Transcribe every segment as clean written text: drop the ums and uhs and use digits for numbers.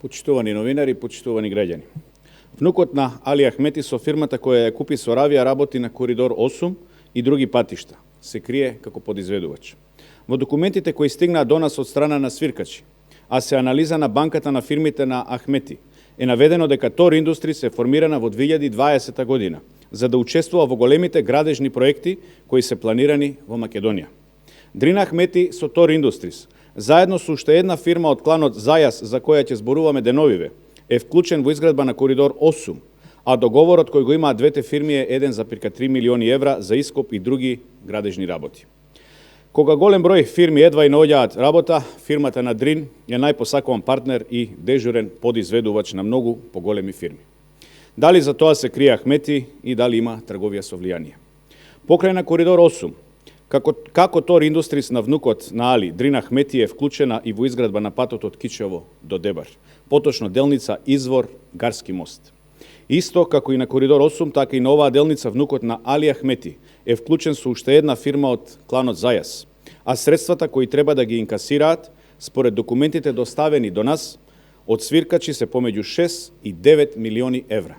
Почитувани новинари, почитувани граѓани. Внукот на Али Ахмети со фирмата која ја купи со Аравија работи на Коридор 8 и други патишта. Се крие како подизведувач. Во документите кои стигнаа до нас од страна на свиркачи, а се анализа на банката на фирмите на Ахмети, е наведено дека Тор Индустри се формирана во 2020 година за да учествува во големите градежни проекти кои се планирани во Македонија. Дрина Ахмети со Тор Индустрис, заедно со уште една фирма од кланот Зајас, за која ќе зборуваме деновиве, е вклучен во изградба на Коридор 8, а договорот кој го имаат двете фирми е 1,3 милиони евра за ископ и други градежни работи. Кога голем број фирми едва и наоѓаат работа, фирмата на Дрин е најпосакуван партнер и дежурен подизведувач на многу поголеми фирми. Дали за тоа се крие Ахмети и дали има трговија со влијание? Покрај на Коридор 8, како Тор Индустрис на внукот на Али, Дрин Ахмети е вклучена и во изградба на патот од Кичево до Дебар, поточно делница Извор Гарски мост. Исто како и на Коридор 8, така и на оваа делница внукот на Али Ахмети е вклучен со уште една фирма од кланот Зајас, а средствата кои треба да ги инкасираат, според документите доставени до нас, од свиркачи се помеѓу 6 и 9 милиони евра.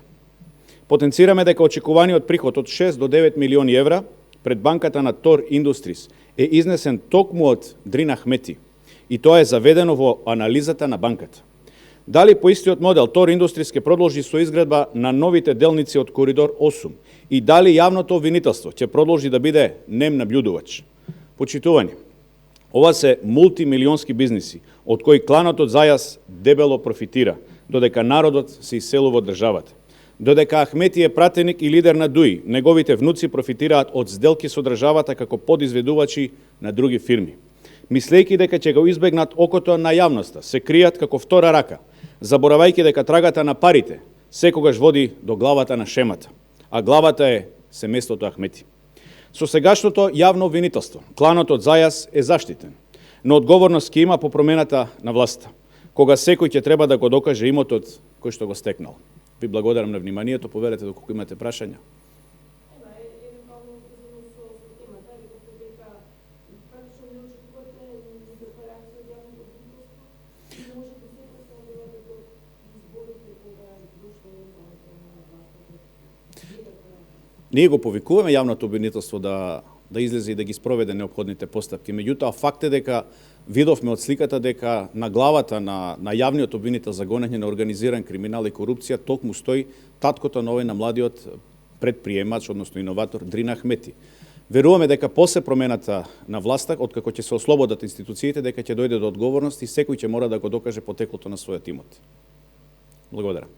Потенцираме дека очекуваниот приход од 6 до 9 милиони евра пред банката на Тор Индустрис е изнесен токму од Дрин Ахмети и тоа е заведено во анализата на банката. Дали по истиот модел Тор Индустрис ќе продолжи со изградба на новите делници од Коридор 8 и дали јавното обвинителство ќе продолжи да биде нем наблюдувач? Почитувани, ова се мултимилионски бизниси, од кои кланот од Зајас дебело профитира, додека народот се иселува од државата. Додека Ахмети е пратеник и лидер на ДУИ, неговите внуци профитираат од сделки со државата како подизведувачи на други фирми. Мислејќи дека ќе го избегнат окото на јавноста, се кријат како втора рака, заборавајќи дека трагата на парите секогаш води до главата на шемата, а главата е семејството Ахмети. Со сегашното јавно обвинителство, кланот од Зајас е заштитен, но одговорност ќе има по промената на власта, кога секој ќе треба да го докаже имотот кој што го стекнал. Ви благодарам на вниманието, поверете доколку имате прашања. Ние го повикуваме јавното обвинителство да излезе и да ги спроведе неопходните постапки. Меѓутоа, факт е дека видовме од сликата дека на главата на јавниот обвинител за гонење на организиран криминал и корупција токму стои таткото на овој на младиот предприемач, односно иноватор Дрин Ахмети. Веруваме дека после промената на власта, откако ќе се ослободат институциите, дека ќе дојде до одговорност и секој ќе мора да го докаже потеклото на својот имот. Благодарам.